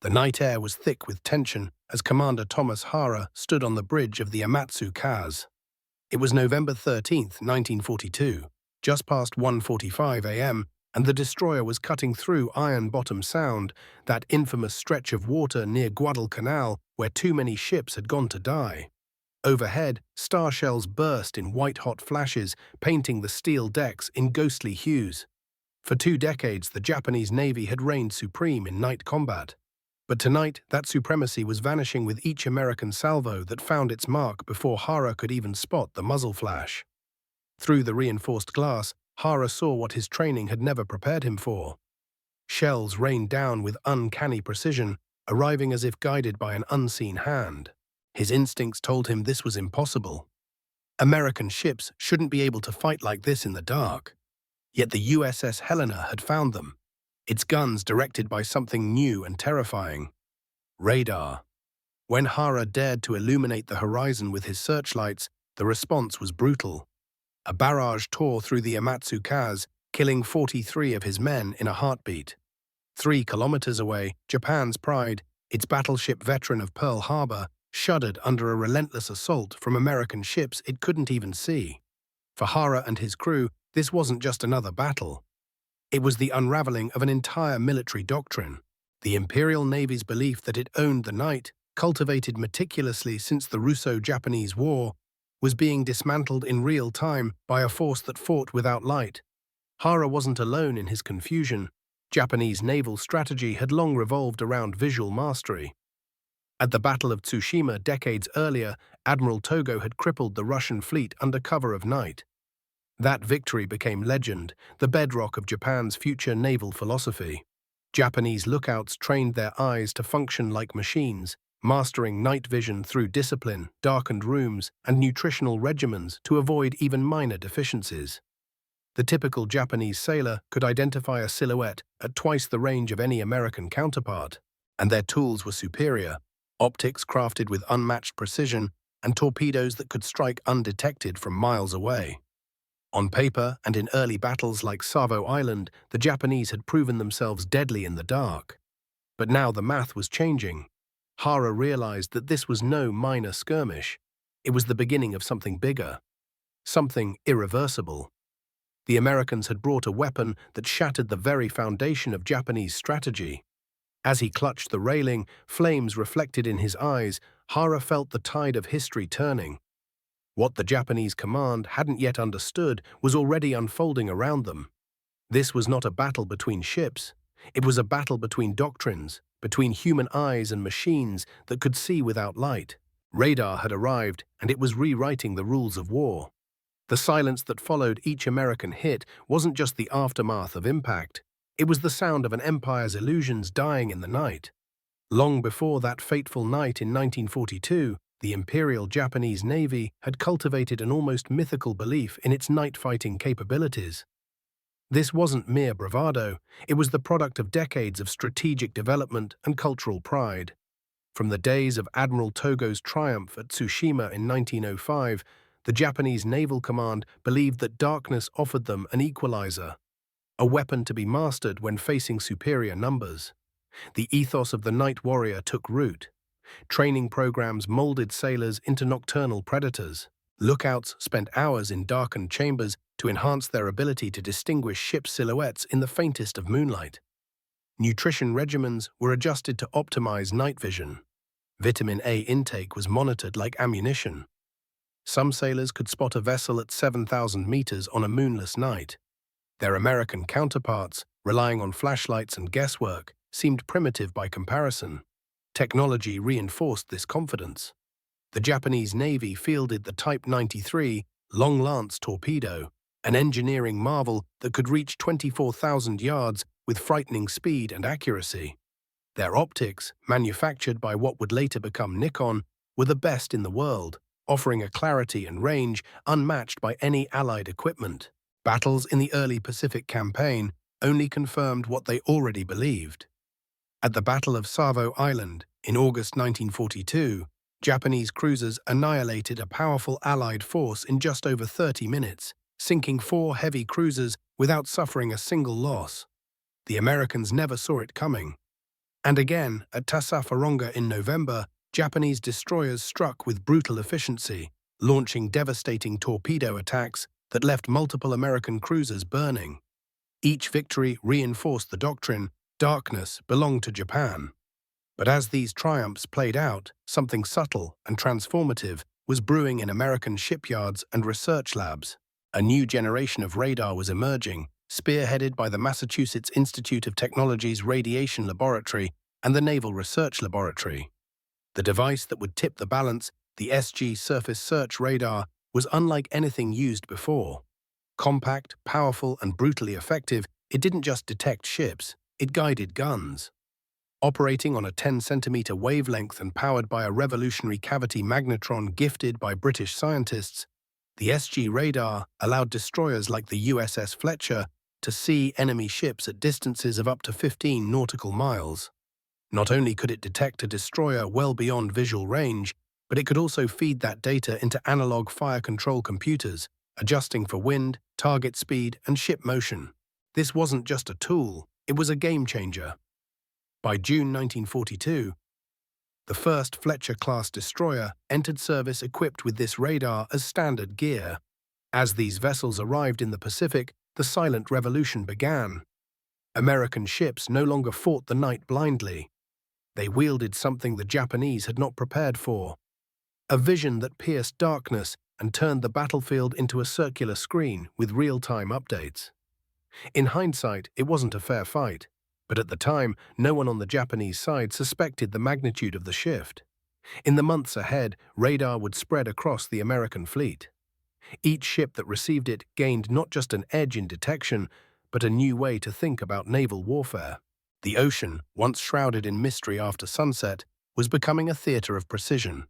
The night air was thick with tension as Commander Tameichi Hara stood on the bridge of the Amatsu-Kaz. It was November 13th, 1942, just past 1:45 a.m., and the destroyer was cutting through Iron Bottom Sound, that infamous stretch of water near Guadalcanal where too many ships had gone to die. Overhead, star shells burst in white-hot flashes, painting the steel decks in ghostly hues. For 2 decades, the Japanese Navy had reigned supreme in night combat. But tonight, that supremacy was vanishing with each American salvo that found its mark before Hara could even spot the muzzle flash. Through the reinforced glass, Hara saw what his training had never prepared him for. Shells rained down with uncanny precision, arriving as if guided by an unseen hand. His instincts told him this was impossible. American ships shouldn't be able to fight like this in the dark. Yet the USS Helena had found them, its guns directed by something new and terrifying: radar. When Hara dared to illuminate the horizon with his searchlights, the response was brutal. A barrage tore through the Amatsu-Kaz, killing 43 of his men in a heartbeat. 3 kilometers away, Japan's pride, its battleship veteran of Pearl Harbor, shuddered under a relentless assault from American ships it couldn't even see. For Hara and his crew, this wasn't just another battle. It was the unraveling of an entire military doctrine. The Imperial Navy's belief that it owned the night, cultivated meticulously since the Russo-Japanese War, was being dismantled in real time by a force that fought without light. Hara wasn't alone in his confusion. Japanese naval strategy had long revolved around visual mastery. At the Battle of Tsushima decades earlier, Admiral Togo had crippled the Russian fleet under cover of night. That victory became legend, the bedrock of Japan's future naval philosophy. Japanese lookouts trained their eyes to function like machines, mastering night vision through discipline, darkened rooms, and nutritional regimens to avoid even minor deficiencies. The typical Japanese sailor could identify a silhouette at twice the range of any American counterpart, and their tools were superior: optics crafted with unmatched precision and torpedoes that could strike undetected from miles away. On paper and in early battles like Savo Island, the Japanese had proven themselves deadly in the dark. But now the math was changing. Hara realized that this was no minor skirmish. It was the beginning of something bigger, something irreversible. The Americans had brought a weapon that shattered the very foundation of Japanese strategy. As he clutched the railing, flames reflected in his eyes, Hara felt the tide of history turning. What the Japanese command hadn't yet understood was already unfolding around them. This was not a battle between ships. It was a battle between doctrines, between human eyes and machines that could see without light. Radar had arrived, and it was rewriting the rules of war. The silence that followed each American hit wasn't just the aftermath of impact. It was the sound of an empire's illusions dying in the night. Long before that fateful night in 1942, the Imperial Japanese Navy had cultivated an almost mythical belief in its night-fighting capabilities. This wasn't mere bravado, it was the product of decades of strategic development and cultural pride. From the days of Admiral Togo's triumph at Tsushima in 1905, the Japanese Naval Command believed that darkness offered them an equalizer, a weapon to be mastered when facing superior numbers. The ethos of the night warrior took root. Training programs molded sailors into nocturnal predators. Lookouts spent hours in darkened chambers to enhance their ability to distinguish ship silhouettes in the faintest of moonlight. Nutrition regimens were adjusted to optimize night vision. Vitamin A intake was monitored like ammunition. Some sailors could spot a vessel at 7,000 meters on a moonless night. Their American counterparts, relying on flashlights and guesswork, seemed primitive by comparison. Technology reinforced this confidence. The Japanese Navy fielded the Type 93 Long Lance torpedo, an engineering marvel that could reach 24,000 yards with frightening speed and accuracy. Their optics, manufactured by what would later become Nikon, were the best in the world, offering a clarity and range unmatched by any Allied equipment. Battles in the early Pacific Campaign only confirmed what they already believed. At the Battle of Savo Island in August 1942, Japanese cruisers annihilated a powerful Allied force in just over 30 minutes, sinking 4 heavy cruisers without suffering a single loss. The Americans never saw it coming. And again, at Tasafaronga in November, Japanese destroyers struck with brutal efficiency, launching devastating torpedo attacks that left multiple American cruisers burning. Each victory reinforced the doctrine, darkness belonged to Japan. But as these triumphs played out, something subtle and transformative was brewing in American shipyards and research labs. A new generation of radar was emerging, spearheaded by the Massachusetts Institute of Technology's Radiation Laboratory and the Naval Research Laboratory. The device that would tip the balance, the SG Surface Search Radar, was unlike anything used before. Compact, powerful, and brutally effective, it didn't just detect ships, it guided guns. Operating on a 10-centimeter wavelength and powered by a revolutionary cavity magnetron gifted by British scientists, the SG radar allowed destroyers like the USS Fletcher to see enemy ships at distances of up to 15 nautical miles. Not only could it detect a destroyer well beyond visual range, but it could also feed that data into analog fire control computers, adjusting for wind, target speed, and ship motion. This wasn't just a tool, it was a game changer. By June 1942, the first Fletcher-class destroyer entered service equipped with this radar as standard gear. As these vessels arrived in the Pacific, the silent revolution began. American ships no longer fought the night blindly. They wielded something the Japanese had not prepared for. A vision that pierced darkness and turned the battlefield into a circular screen with real-time updates. In hindsight, it wasn't a fair fight. But at the time, no one on the Japanese side suspected the magnitude of the shift. In the months ahead, radar would spread across the American fleet. Each ship that received it gained not just an edge in detection, but a new way to think about naval warfare. The ocean, once shrouded in mystery after sunset, was becoming a theater of precision.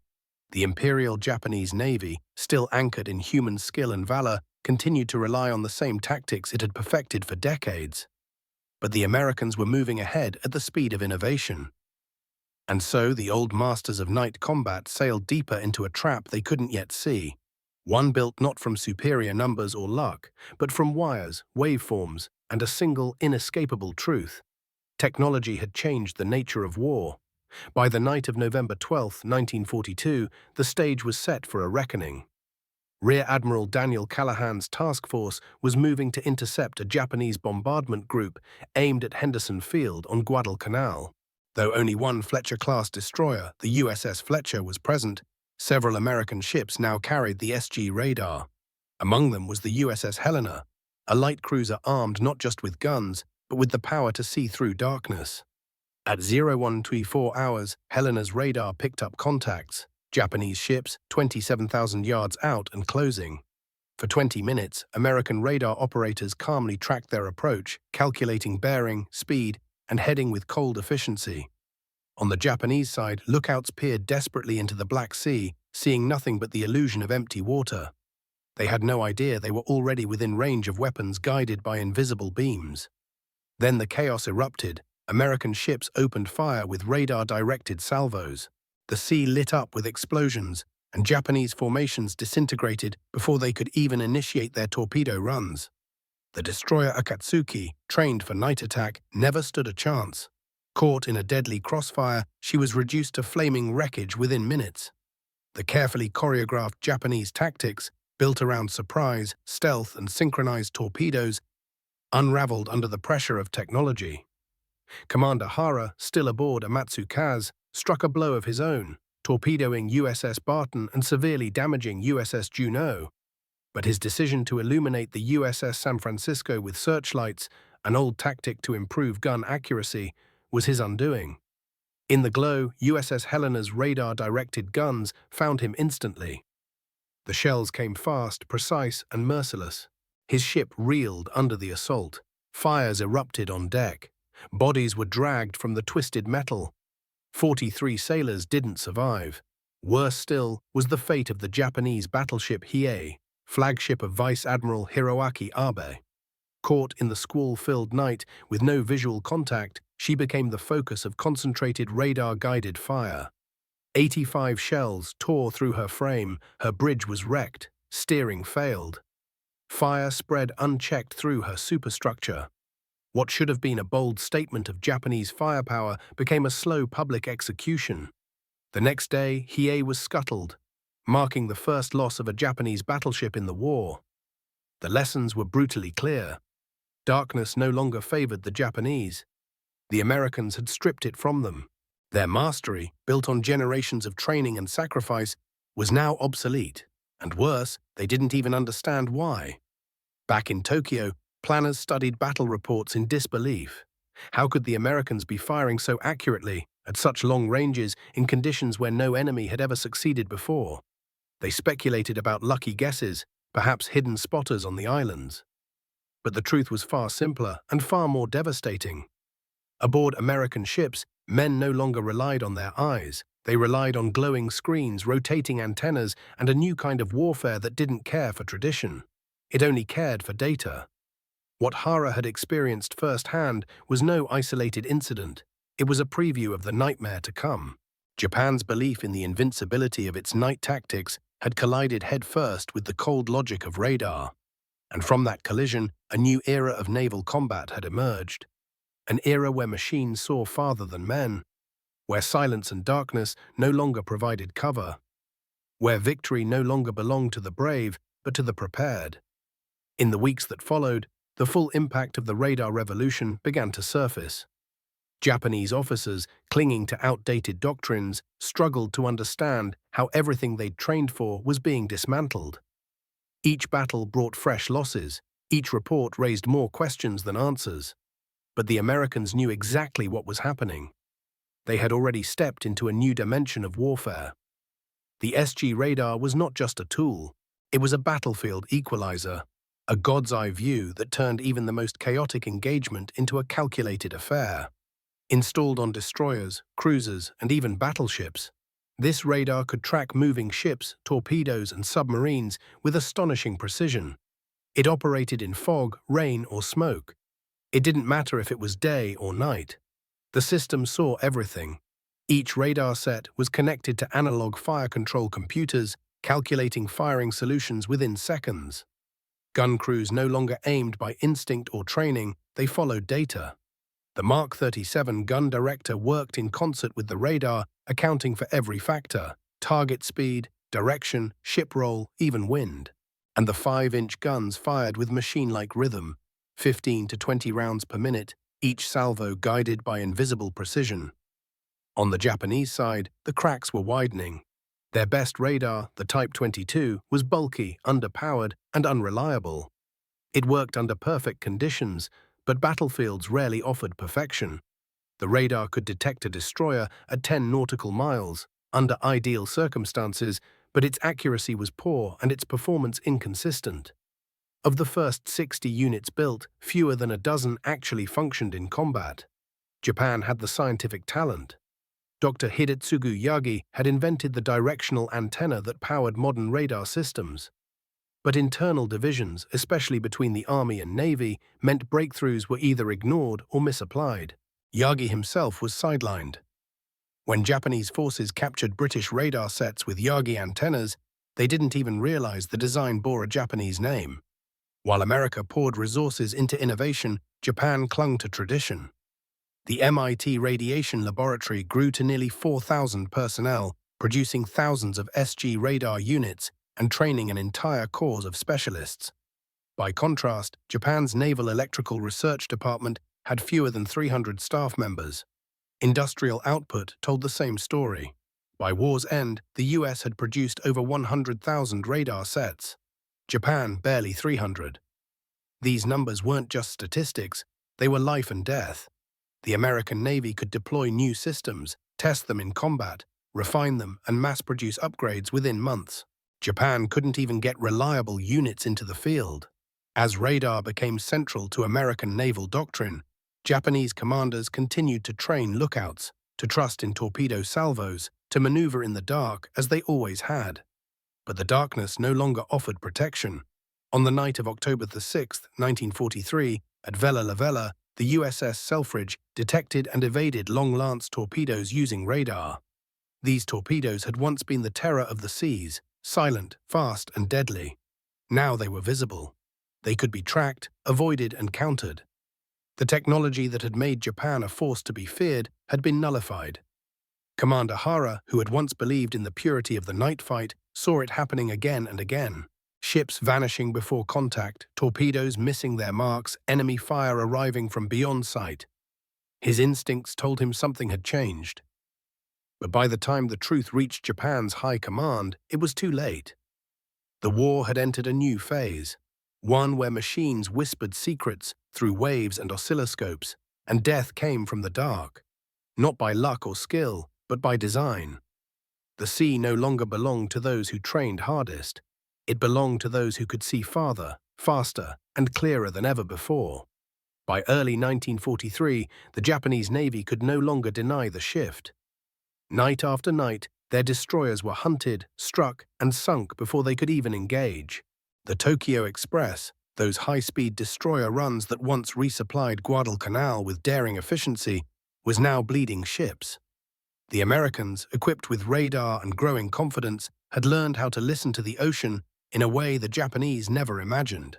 The Imperial Japanese Navy, still anchored in human skill and valor, continued to rely on the same tactics it had perfected for decades. But the Americans were moving ahead at the speed of innovation. And so the old masters of night combat sailed deeper into a trap they couldn't yet see, one built not from superior numbers or luck, but from wires, waveforms, and a single inescapable truth. Technology had changed the nature of war. By the night of November 12, 1942, the stage was set for a reckoning. Rear Admiral Daniel Callahan's task force was moving to intercept a Japanese bombardment group aimed at Henderson Field on Guadalcanal. Though only one Fletcher-class destroyer, the USS Fletcher, was present, several American ships now carried the SG radar. Among them was the USS Helena, a light cruiser armed not just with guns, but with the power to see through darkness. At 0124 hours, Helena's radar picked up contacts. Japanese ships 27,000 yards out and closing. For 20 minutes, American radar operators calmly tracked their approach, calculating bearing, speed, and heading with cold efficiency. On the Japanese side, lookouts peered desperately into the Black Sea, seeing nothing but the illusion of empty water. They had no idea they were already within range of weapons guided by invisible beams. Then the chaos erupted. American ships opened fire with radar-directed salvos. The sea lit up with explosions, and Japanese formations disintegrated before they could even initiate their torpedo runs. The destroyer Akatsuki, trained for night attack, never stood a chance. Caught in a deadly crossfire, she was reduced to flaming wreckage within minutes. The carefully choreographed Japanese tactics, built around surprise, stealth, and synchronized torpedoes, unraveled under the pressure of technology. Commander Hara, still aboard Amatsu-Kaz, struck a blow of his own, torpedoing USS Barton and severely damaging USS Juneau. But his decision to illuminate the USS San Francisco with searchlights, an old tactic to improve gun accuracy, was his undoing. In the glow, USS Helena's radar-directed guns found him instantly. The shells came fast, precise, and merciless. His ship reeled under the assault. Fires erupted on deck. Bodies were dragged from the twisted metal. 43 sailors didn't survive. Worse still was the fate of the Japanese battleship Hiei, flagship of Vice Admiral Hiroaki Abe. Caught in the squall-filled night with no visual contact, she became the focus of concentrated radar-guided fire. 85 shells tore through her frame, her bridge was wrecked, steering failed. Fire spread unchecked through her superstructure. What should have been a bold statement of Japanese firepower became a slow public execution. The next day, Hiei was scuttled, marking the first loss of a Japanese battleship in the war. The lessons were brutally clear. Darkness no longer favored the Japanese. The Americans had stripped it from them. Their mastery, built on generations of training and sacrifice, was now obsolete. And worse, they didn't even understand why. Back in Tokyo, planners studied battle reports in disbelief. How could the Americans be firing so accurately, at such long ranges, in conditions where no enemy had ever succeeded before? They speculated about lucky guesses, perhaps hidden spotters on the islands. But the truth was far simpler and far more devastating. Aboard American ships, men no longer relied on their eyes. They relied on glowing screens, rotating antennas, and a new kind of warfare that didn't care for tradition. It only cared for data. What Hara had experienced firsthand was no isolated incident. It was a preview of the nightmare to come. Japan's belief in the invincibility of its night tactics had collided headfirst with the cold logic of radar. And from that collision, a new era of naval combat had emerged. An era where machines saw farther than men, where silence and darkness no longer provided cover, where victory no longer belonged to the brave, but to the prepared. In the weeks that followed, the full impact of the radar revolution began to surface. Japanese officers, clinging to outdated doctrines, struggled to understand how everything they'd trained for was being dismantled. Each battle brought fresh losses. Each report raised more questions than answers. But the Americans knew exactly what was happening. They had already stepped into a new dimension of warfare. The SG radar was not just a tool. It was a battlefield equalizer, a god's eye view that turned even the most chaotic engagement into a calculated affair. Installed on destroyers, cruisers, and even battleships, this radar could track moving ships, torpedoes, and submarines with astonishing precision. It operated in fog, rain, or smoke. It didn't matter if it was day or night. The system saw everything. Each radar set was connected to analog fire control computers, calculating firing solutions within seconds. Gun crews no longer aimed by instinct or training, they followed data. The Mark 37 gun director worked in concert with the radar, accounting for every factor: target speed, direction, ship roll, even wind. And the 5-inch guns fired with machine-like rhythm, 15 to 20 rounds per minute, each salvo guided by invisible precision. On the Japanese side, the cracks were widening. Their best radar, the Type 22, was bulky, underpowered, and unreliable. It worked under perfect conditions, but battlefields rarely offered perfection. The radar could detect a destroyer at 10 nautical miles, under ideal circumstances, but its accuracy was poor and its performance inconsistent. Of the first 60 units built, fewer than a dozen actually functioned in combat. Japan had the scientific talent. Dr. Hidetsugu Yagi had invented the directional antenna that powered modern radar systems. But internal divisions, especially between the Army and Navy, meant breakthroughs were either ignored or misapplied. Yagi himself was sidelined. When Japanese forces captured British radar sets with Yagi antennas, they didn't even realize the design bore a Japanese name. While America poured resources into innovation, Japan clung to tradition. The MIT Radiation Laboratory grew to nearly 4,000 personnel, producing thousands of SG radar units and training an entire corps of specialists. By contrast, Japan's Naval Electrical Research Department had fewer than 300 staff members. Industrial output told the same story. By war's end, the US had produced over 100,000 radar sets. Japan barely 300. These numbers weren't just statistics, they were life and death. The American Navy could deploy new systems, test them in combat, refine them, and mass-produce upgrades within months. Japan couldn't even get reliable units into the field. As radar became central to American naval doctrine, Japanese commanders continued to train lookouts, to trust in torpedo salvos, to maneuver in the dark as they always had. But the darkness no longer offered protection. On the night of October 6, 1943, at Vella, the USS Selfridge detected and evaded long-lance torpedoes using radar. These torpedoes had once been the terror of the seas, silent, fast, and deadly. Now they were visible. They could be tracked, avoided, and countered. The technology that had made Japan a force to be feared had been nullified. Commander Hara, who had once believed in the purity of the night fight, saw it happening again and again. Ships vanishing before contact, torpedoes missing their marks, enemy fire arriving from beyond sight. His instincts told him something had changed. But by the time the truth reached Japan's high command, it was too late. The war had entered a new phase, one where machines whispered secrets through waves and oscilloscopes, and death came from the dark, not by luck or skill, but by design. The sea no longer belonged to those who trained hardest. It belonged to those who could see farther, faster, and clearer than ever before. By early 1943, the Japanese Navy could no longer deny the shift. Night after night, their destroyers were hunted, struck, and sunk before they could even engage. The Tokyo Express, those high-speed destroyer runs that once resupplied Guadalcanal with daring efficiency, was now bleeding ships. The Americans, equipped with radar and growing confidence, had learned how to listen to the ocean in a way the Japanese never imagined.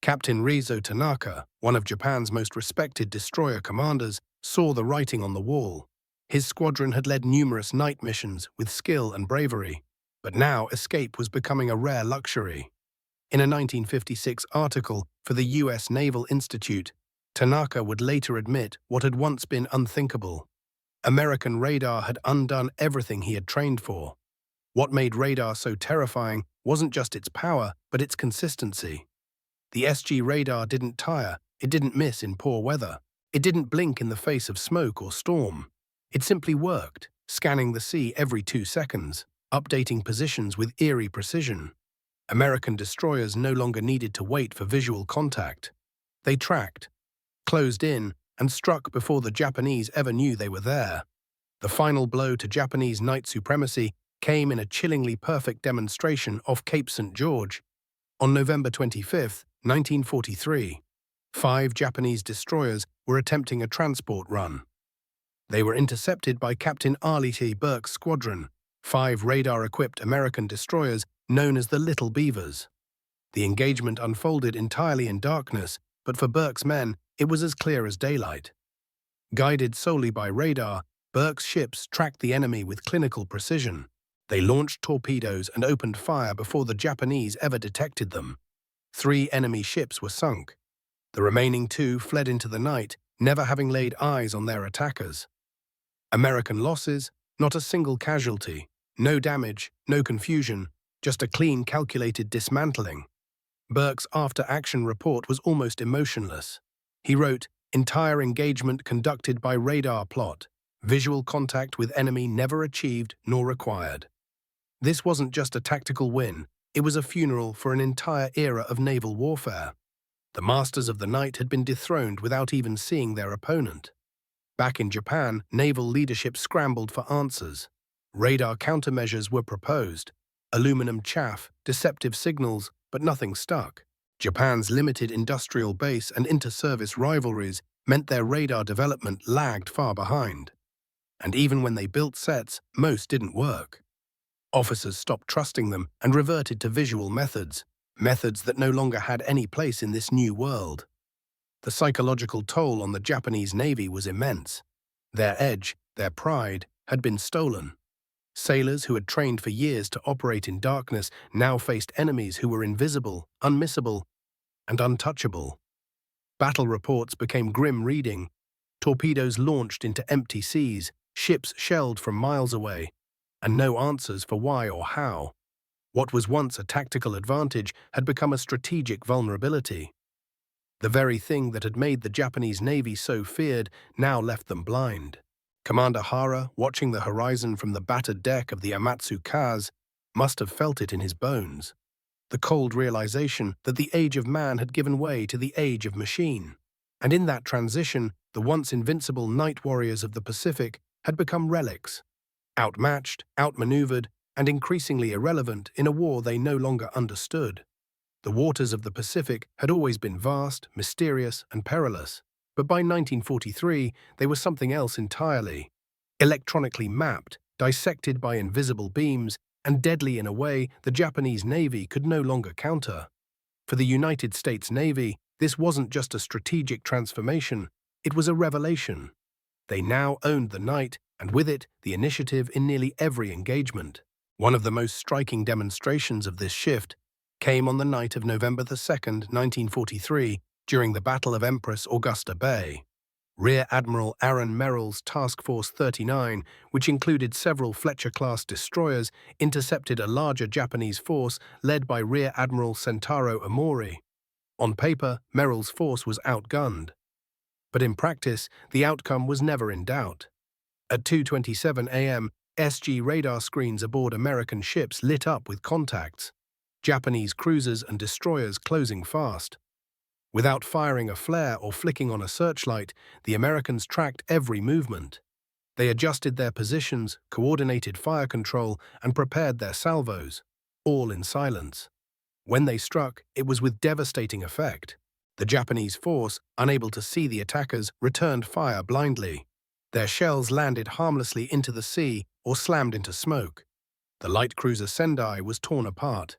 Captain Rizo Tanaka, one of Japan's most respected destroyer commanders, saw the writing on the wall. His squadron had led numerous night missions with skill and bravery, but now escape was becoming a rare luxury. In a 1956 article for the U.S. Naval Institute, Tanaka would later admit what had once been unthinkable. American radar had undone everything he had trained for. What made radar so terrifying wasn't just its power, but its consistency. The SG radar didn't tire, it didn't miss in poor weather. It didn't blink in the face of smoke or storm. It simply worked, scanning the sea every 2 seconds, updating positions with eerie precision. American destroyers no longer needed to wait for visual contact. They tracked, closed in, and struck before the Japanese ever knew they were there. The final blow to Japanese night supremacy came in a chillingly perfect demonstration off Cape St. George. On November 25, 1943, 5 Japanese destroyers were attempting a transport run. They were intercepted by Captain Arlie T. Burke's squadron, 5 radar-equipped American destroyers known as the Little Beavers. The engagement unfolded entirely in darkness, but for Burke's men, it was as clear as daylight. Guided solely by radar, Burke's ships tracked the enemy with clinical precision. They launched torpedoes and opened fire before the Japanese ever detected them. 3 enemy ships were sunk. The remaining 2 fled into the night, never having laid eyes on their attackers. American losses, not a single casualty, no damage, no confusion, just a clean, calculated dismantling. Burke's after-action report was almost emotionless. He wrote, "Entire engagement conducted by radar plot. Visual contact with enemy never achieved nor required." This wasn't just a tactical win, it was a funeral for an entire era of naval warfare. The masters of the night had been dethroned without even seeing their opponent. Back in Japan, naval leadership scrambled for answers. Radar countermeasures were proposed. Aluminum chaff, deceptive signals, but nothing stuck. Japan's limited industrial base and inter-service rivalries meant their radar development lagged far behind. And even when they built sets, most didn't work. Officers stopped trusting them and reverted to visual methods that no longer had any place in this new world. The psychological toll on the Japanese Navy was immense. Their edge, their pride, had been stolen. Sailors who had trained for years to operate in darkness now faced enemies who were invisible, unmissable, and untouchable. Battle reports became grim reading. Torpedoes launched into empty seas, ships shelled from miles away, and no answers for why or how. What was once a tactical advantage had become a strategic vulnerability. The very thing that had made the Japanese Navy so feared now left them blind. Commander Hara, watching the horizon from the battered deck of the Amatsu-Kaz, must have felt it in his bones. The cold realization that the age of man had given way to the age of machine. And in that transition, the once invincible night warriors of the Pacific had become relics, outmatched, outmaneuvered, and increasingly irrelevant in a war they no longer understood. The waters of the Pacific had always been vast, mysterious, and perilous, but by 1943 they were something else entirely. Electronically mapped, dissected by invisible beams, and deadly in a way the Japanese Navy could no longer counter. For the United States Navy, This wasn't just a strategic transformation, it was a revelation. They now owned the night, and with it, the initiative in nearly every engagement. One of the most striking demonstrations of this shift came on the night of November 2nd, 1943, during the Battle of Empress Augusta Bay. Rear Admiral Aaron Merrill's Task Force 39, which included several Fletcher-class destroyers, intercepted a larger Japanese force led by Rear Admiral Sentaro Omori. On paper, Merrill's force was outgunned. But in practice, the outcome was never in doubt. At 2:27 a.m., SG radar screens aboard American ships lit up with contacts, Japanese cruisers and destroyers closing fast. Without firing a flare or flicking on a searchlight, the Americans tracked every movement. They adjusted their positions, coordinated fire control, and prepared their salvos, all in silence. When they struck, it was with devastating effect. The Japanese force, unable to see the attackers, returned fire blindly. Their shells landed harmlessly into the sea or slammed into smoke. The light cruiser Sendai was torn apart.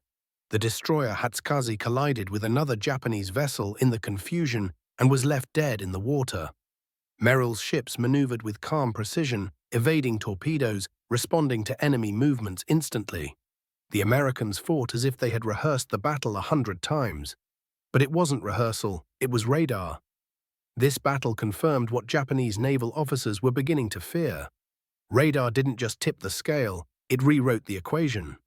The destroyer Hatsukaze collided with another Japanese vessel in the confusion and was left dead in the water. Merrill's ships maneuvered with calm precision, evading torpedoes, responding to enemy movements instantly. The Americans fought as if they had rehearsed the battle 100 times. But it wasn't rehearsal, it was radar. This battle confirmed what Japanese naval officers were beginning to fear. Radar didn't just tip the scale, it rewrote the equation.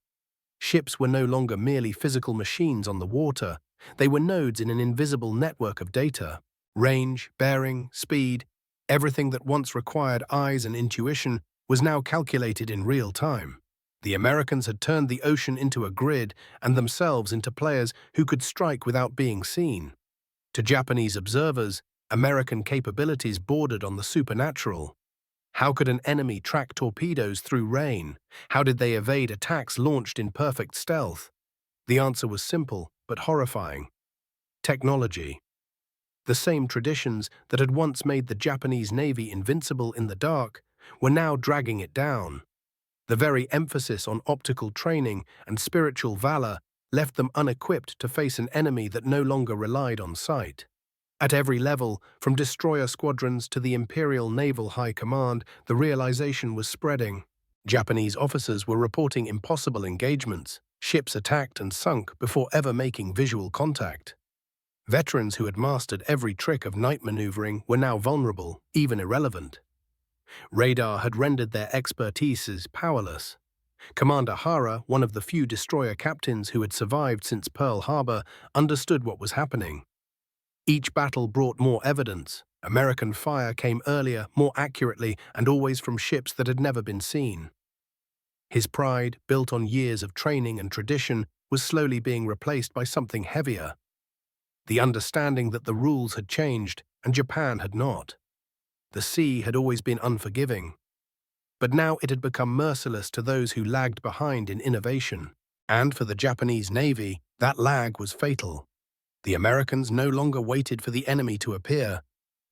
Ships were no longer merely physical machines on the water, they were nodes in an invisible network of data. Range, bearing, speed, everything that once required eyes and intuition was now calculated in real time. The Americans had turned the ocean into a grid and themselves into players who could strike without being seen. To Japanese observers, American capabilities bordered on the supernatural. How could an enemy track torpedoes through rain? How did they evade attacks launched in perfect stealth? The answer was simple, but horrifying. Technology. The same traditions that had once made the Japanese Navy invincible in the dark were now dragging it down. The very emphasis on optical training and spiritual valor left them unequipped to face an enemy that no longer relied on sight. At every level, from destroyer squadrons to the Imperial Naval High Command, the realization was spreading. Japanese officers were reporting impossible engagements, ships attacked and sunk before ever making visual contact. Veterans who had mastered every trick of night maneuvering were now vulnerable, even irrelevant. Radar had rendered their expertises powerless. Commander Hara, one of the few destroyer captains who had survived since Pearl Harbor, understood what was happening. Each battle brought more evidence. American fire came earlier, more accurately, and always from ships that had never been seen. His pride, built on years of training and tradition, was slowly being replaced by something heavier. The understanding that the rules had changed, and Japan had not. The sea had always been unforgiving, but now it had become merciless to those who lagged behind in innovation. And for the Japanese Navy, that lag was fatal. The Americans no longer waited for the enemy to appear.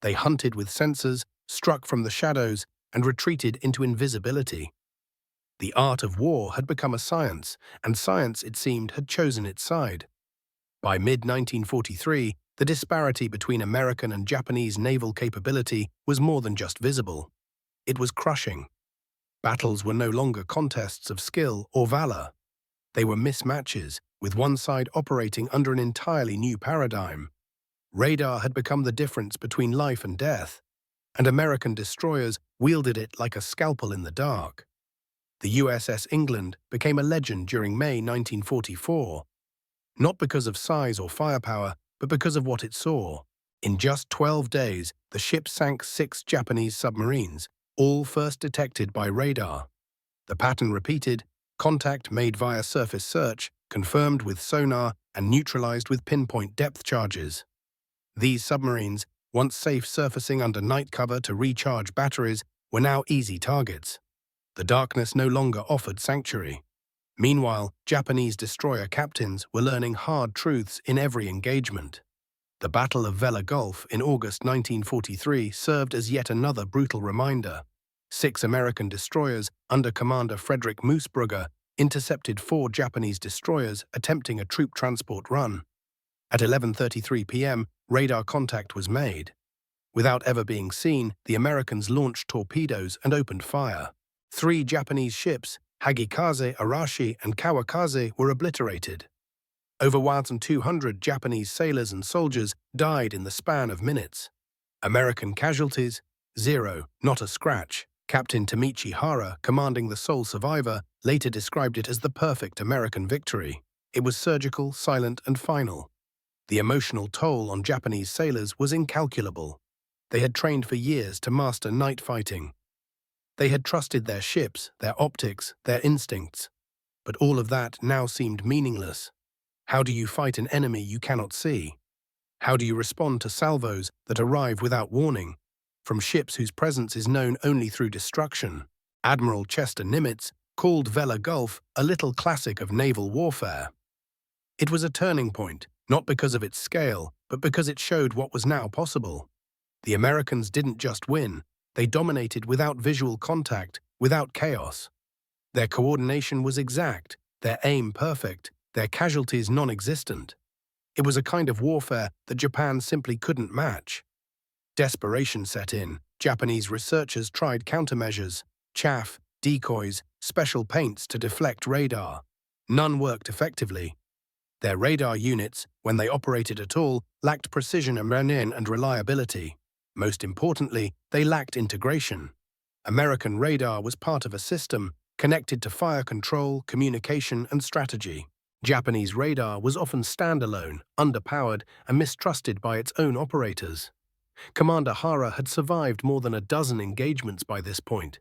They hunted with sensors, struck from the shadows, and retreated into invisibility. The art of war had become a science, and science, it seemed, had chosen its side. By mid-1943, the disparity between American and Japanese naval capability was more than just visible. It was crushing. Battles were no longer contests of skill or valor. They were mismatches, with one side operating under an entirely new paradigm. Radar had become the difference between life and death, and American destroyers wielded it like a scalpel in the dark. The USS England became a legend during May 1944, not because of size or firepower, but because of what it saw. In just 12 days, the ship sank 6 Japanese submarines, all first detected by radar. The pattern repeated, contact made via surface search, confirmed with sonar, and neutralized with pinpoint depth charges. These submarines, once safe surfacing under night cover to recharge batteries, were now easy targets. The darkness no longer offered sanctuary. Meanwhile, Japanese destroyer captains were learning hard truths in every engagement. The Battle of Vella Gulf in August 1943 served as yet another brutal reminder. 6 American destroyers under Commander Frederick Moosbrugger intercepted 4 Japanese destroyers attempting a troop transport run. At 11:33 p.m., radar contact was made. Without ever being seen, the Americans launched torpedoes and opened fire. 3 Japanese ships, Hagikaze, Arashi, and Kawakaze, were obliterated. Over 1,200 Japanese sailors and soldiers died in the span of minutes. American casualties? 0, not a scratch. Captain Tameichi Hara, commanding the sole survivor, later described it as the perfect American victory. It was surgical, silent, and final. The emotional toll on Japanese sailors was incalculable. They had trained for years to master night fighting. They had trusted their ships, their optics, their instincts. But all of that now seemed meaningless. How do you fight an enemy you cannot see? How do you respond to salvos that arrive without warning, from ships whose presence is known only through destruction? Admiral Chester Nimitz called Vella Gulf a little classic of naval warfare. It was a turning point, not because of its scale, but because it showed what was now possible. The Americans didn't just win, they dominated without visual contact, without chaos. Their coordination was exact, their aim perfect, their casualties non-existent. It was a kind of warfare that Japan simply couldn't match. Desperation set in. Japanese researchers tried countermeasures, chaff, decoys, special paints to deflect radar. None worked effectively. Their radar units, when they operated at all, lacked precision and reliability. Most importantly, they lacked integration. American radar was part of a system connected to fire control, communication, and strategy. Japanese radar was often standalone, underpowered, and mistrusted by its own operators. Commander Hara had survived more than a dozen engagements by this point.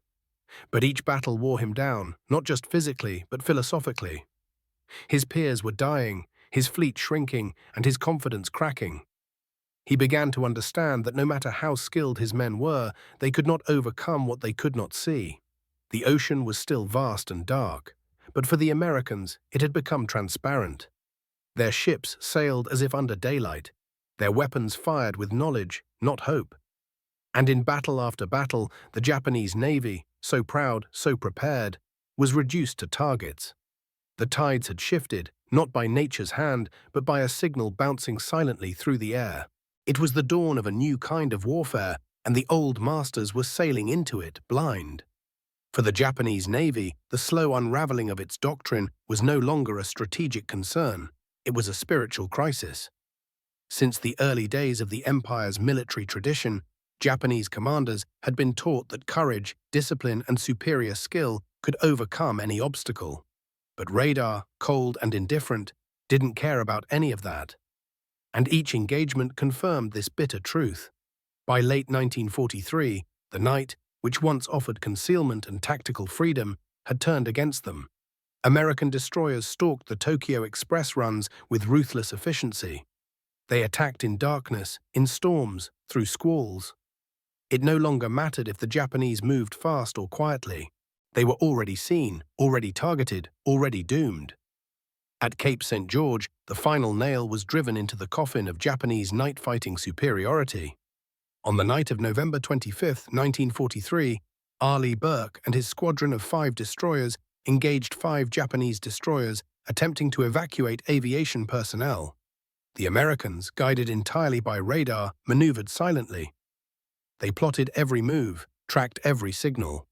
But each battle wore him down, not just physically, but philosophically. His peers were dying, his fleet shrinking, and his confidence cracking. He began to understand that no matter how skilled his men were, they could not overcome what they could not see. The ocean was still vast and dark, but for the Americans, it had become transparent. Their ships sailed as if under daylight, their weapons fired with knowledge, not hope. And in battle after battle, the Japanese Navy, so proud, so prepared, was reduced to targets. The tides had shifted, not by nature's hand, but by a signal bouncing silently through the air. It was the dawn of a new kind of warfare, and the old masters were sailing into it, blind. For the Japanese Navy, the slow unraveling of its doctrine was no longer a strategic concern. It was a spiritual crisis. Since the early days of the empire's military tradition, Japanese commanders had been taught that courage, discipline, and superior skill could overcome any obstacle. But radar, cold and indifferent, didn't care about any of that. And each engagement confirmed this bitter truth. By late 1943, the night, which once offered concealment and tactical freedom, had turned against them. American destroyers stalked the Tokyo Express runs with ruthless efficiency. They attacked in darkness, in storms, through squalls. It no longer mattered if the Japanese moved fast or quietly. They were already seen, already targeted, already doomed. At Cape St. George, the final nail was driven into the coffin of Japanese night-fighting superiority. On the night of November 25, 1943, R. Lee Burke and his squadron of 5 destroyers engaged 5 Japanese destroyers attempting to evacuate aviation personnel. The Americans, guided entirely by radar, maneuvered silently. They plotted every move, tracked every signal.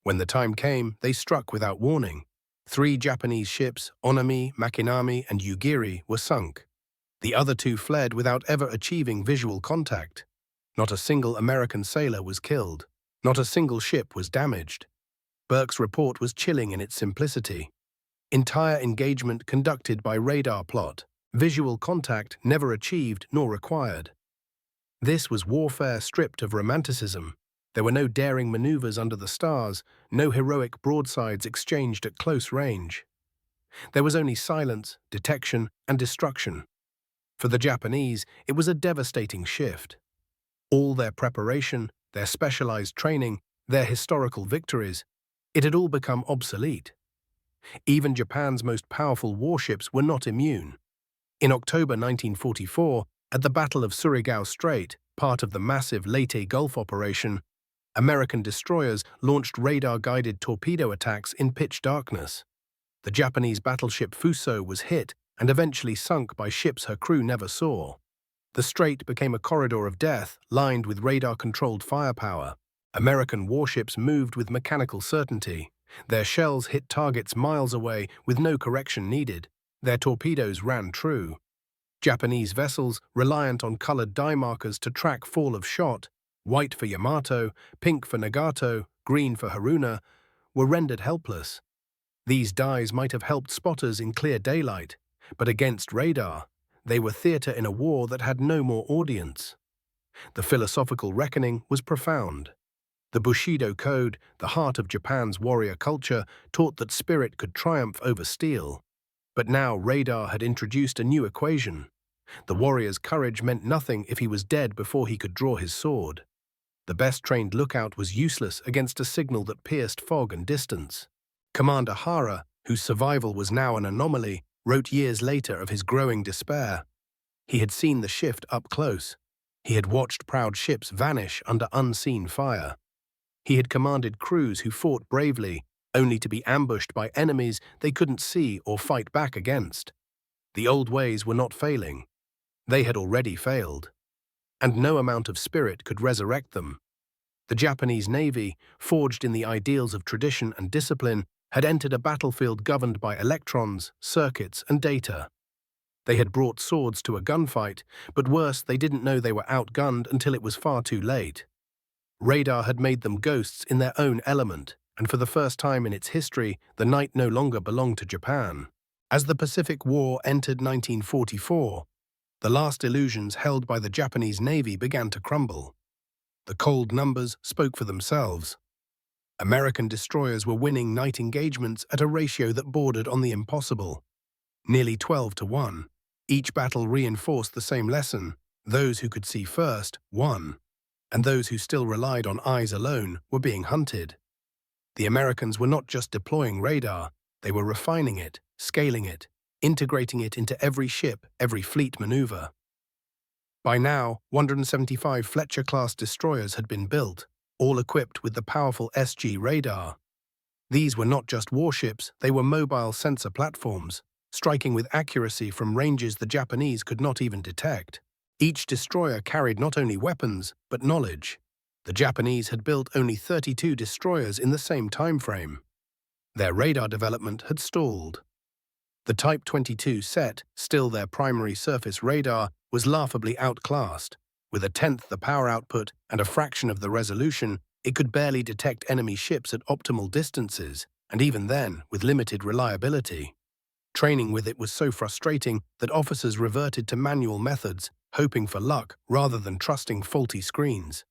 When the time came, they struck without warning. 3 Japanese ships, Onami, Makinami, and Yugiri, were sunk. The other 2 fled without ever achieving visual contact. Not a single American sailor was killed. Not a single ship was damaged. Burke's report was chilling in its simplicity. Entire engagement conducted by radar plot. Visual contact never achieved nor required. This was warfare stripped of romanticism. There were no daring maneuvers under the stars, no heroic broadsides exchanged at close range. There was only silence, detection, and destruction. For the Japanese, it was a devastating shift. All their preparation, their specialized training, their historical victories, it had all become obsolete. Even Japan's most powerful warships were not immune. In October 1944, at the Battle of Surigao Strait, part of the massive Leyte Gulf operation, American destroyers launched radar-guided torpedo attacks in pitch darkness. The Japanese battleship Fuso was hit and eventually sunk by ships her crew never saw. The strait became a corridor of death, lined with radar-controlled firepower. American warships moved with mechanical certainty. Their shells hit targets miles away with no correction needed. Their torpedoes ran true. Japanese vessels, reliant on colored dye markers to track fall of shot, white for Yamato, pink for Nagato, green for Haruna, were rendered helpless. These dyes might have helped spotters in clear daylight, but against radar, they were theater in a war that had no more audience. The philosophical reckoning was profound. The Bushido Code, the heart of Japan's warrior culture, taught that spirit could triumph over steel. But now radar had introduced a new equation. The warrior's courage meant nothing if he was dead before he could draw his sword. The best-trained lookout was useless against a signal that pierced fog and distance. Commander Hara, whose survival was now an anomaly, wrote years later of his growing despair. He had seen the shift up close. He had watched proud ships vanish under unseen fire. He had commanded crews who fought bravely, only to be ambushed by enemies they couldn't see or fight back against. The old ways were not failing. They had already failed. And no amount of spirit could resurrect them. The Japanese Navy, forged in the ideals of tradition and discipline, had entered a battlefield governed by electrons, circuits, and data. They had brought swords to a gunfight, but worse, they didn't know they were outgunned until it was far too late. Radar had made them ghosts in their own element, and for the first time in its history, the night no longer belonged to Japan. As the Pacific War entered 1944, the last illusions held by the Japanese Navy began to crumble. The cold numbers spoke for themselves. American destroyers were winning night engagements at a ratio that bordered on the impossible. Nearly 12-1. Each battle reinforced the same lesson: those who could see first won, and those who still relied on eyes alone were being hunted. The Americans were not just deploying radar, they were refining it, scaling it, integrating it into every ship, every fleet maneuver. By now, 175 Fletcher-class destroyers had been built, all equipped with the powerful SG radar. These were not just warships, they were mobile sensor platforms, striking with accuracy from ranges the Japanese could not even detect. Each destroyer carried not only weapons, but knowledge. The Japanese had built only 32 destroyers in the same time frame. Their radar development had stalled. The Type 22 set, still their primary surface radar, was laughably outclassed. With a tenth the power output and a fraction of the resolution, it could barely detect enemy ships at optimal distances, and even then, with limited reliability. Training with it was so frustrating that officers reverted to manual methods, hoping for luck rather than trusting faulty screens.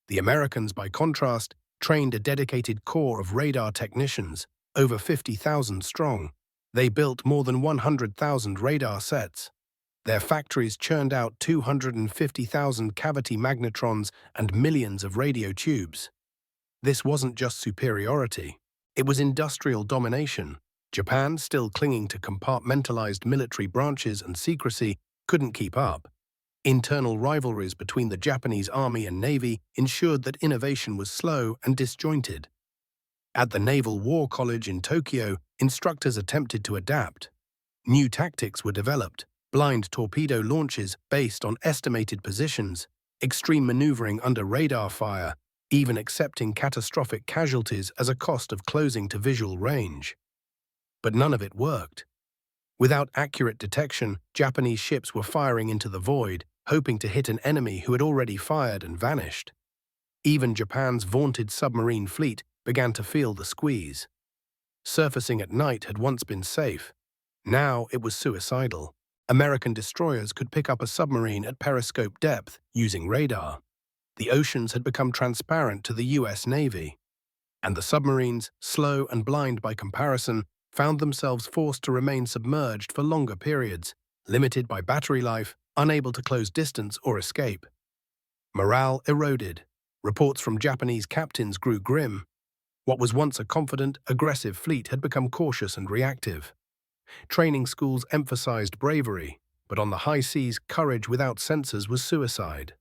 The Americans, by contrast, trained a dedicated corps of radar technicians, over 50,000 strong. They built more than 100,000 radar sets. Their factories churned out 250,000 cavity magnetrons and millions of radio tubes. This wasn't just superiority. It was industrial domination. Japan, still clinging to compartmentalized military branches and secrecy, couldn't keep up. Internal rivalries between the Japanese Army and Navy ensured that innovation was slow and disjointed. At the Naval War College in Tokyo, instructors attempted to adapt. New tactics were developed: blind torpedo launches based on estimated positions, extreme maneuvering under radar fire, even accepting catastrophic casualties as a cost of closing to visual range. But none of it worked. Without accurate detection, Japanese ships were firing into the void, hoping to hit an enemy who had already fired and vanished. Even Japan's vaunted submarine fleet began to feel the squeeze. Surfacing at night had once been safe. Now it was suicidal. American destroyers could pick up a submarine at periscope depth using radar. The oceans had become transparent to the US Navy. And the submarines, slow and blind by comparison, found themselves forced to remain submerged for longer periods, limited by battery life, unable to close distance or escape. Morale eroded. Reports from Japanese captains grew grim. What was once a confident, aggressive fleet had become cautious and reactive. Training schools emphasized bravery, but on the high seas, courage without sensors was suicide.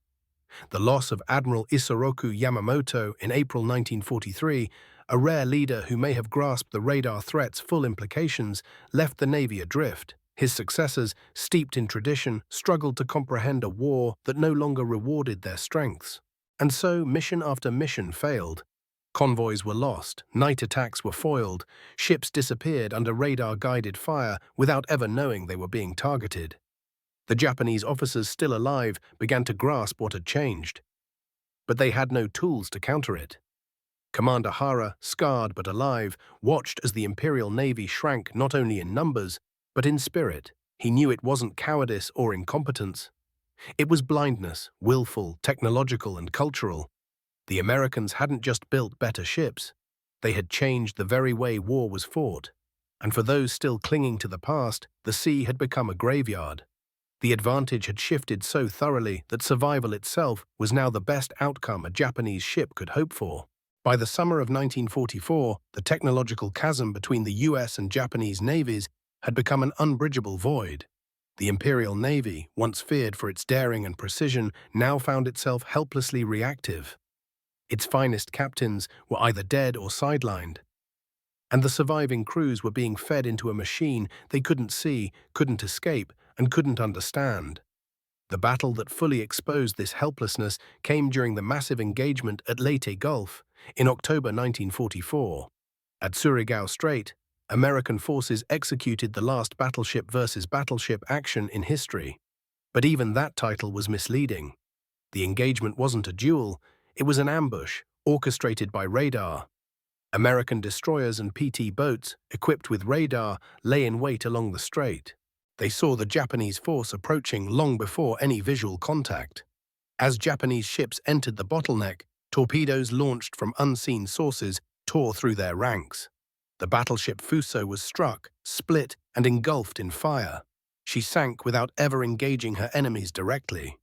The loss of Admiral Isoroku Yamamoto in April 1943, a rare leader who may have grasped the radar threat's full implications, left the Navy adrift. His successors, steeped in tradition, struggled to comprehend a war that no longer rewarded their strengths. And so mission after mission failed. Convoys were lost, night attacks were foiled, ships disappeared under radar-guided fire without ever knowing they were being targeted. The Japanese officers still alive began to grasp what had changed. But they had no tools to counter it. Commander Hara, scarred but alive, watched as the Imperial Navy shrank not only in numbers, but in spirit. He knew it wasn't cowardice or incompetence. It was blindness, willful, technological, and cultural. The Americans hadn't just built better ships. They had changed the very way war was fought. And for those still clinging to the past, the sea had become a graveyard. The advantage had shifted so thoroughly that survival itself was now the best outcome a Japanese ship could hope for. By the summer of 1944, the technological chasm between the US and Japanese navies had become an unbridgeable void. The Imperial Navy, once feared for its daring and precision, now found itself helplessly reactive. Its finest captains were either dead or sidelined, and the surviving crews were being fed into a machine they couldn't see, couldn't escape, and couldn't understand. The battle that fully exposed this helplessness came during the massive engagement at Vella Gulf in October 1944. At Surigao Strait, American forces executed the last battleship versus battleship action in history. But even that title was misleading. The engagement wasn't a duel, it was an ambush, orchestrated by radar. American destroyers and PT boats, equipped with radar, lay in wait along the strait. They saw the Japanese force approaching long before any visual contact. As Japanese ships entered the bottleneck, torpedoes launched from unseen sources tore through their ranks. The battleship Fuso was struck, split, and engulfed in fire. She sank without ever engaging her enemies directly.